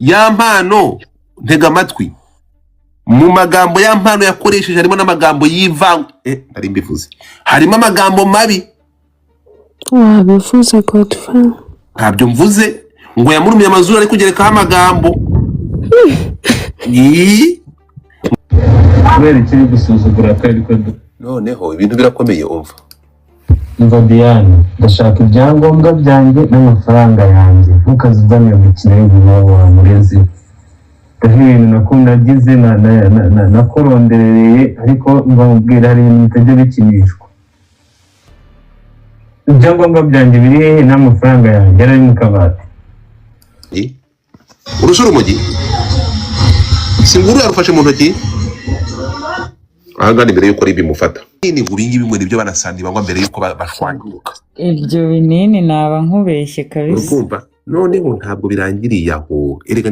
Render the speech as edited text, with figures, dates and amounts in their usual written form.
ya mpano ntega amatwi mu magambo ya mpano yakoresheje harimo n'amagambo y'ivanga nari mbivuze harimo amagambo mabi wabivuze Godfather ntabyo mvuze ngo yamurumiye amazuru ari kugerekaho amagambo kubera ikiri gusuzugura kweri ko noneho ibintu birakomeye umva Diane ndashaka ibyangombwa byanjye n'amafaranga yanjye ntukaze uzaniye umukino w'ibibaho wa murezi ibintu nakundagize nakoronderereye ariko mbamubwira hari ibintu bitajya bikinishwa ibyangombwa byanjye biri hehe n'amafaranga yanjye ari mu kabati urusha urumogi singuru yarufashe mu ntoki ahangana imbere yuko ari bimufata ni guringi bimwe nibyo banasandi bangwa mbere yuko bashwanyuka ibyo binini naba nkubeshye kabisa urumva noneho ntabwo birangiriye aho erega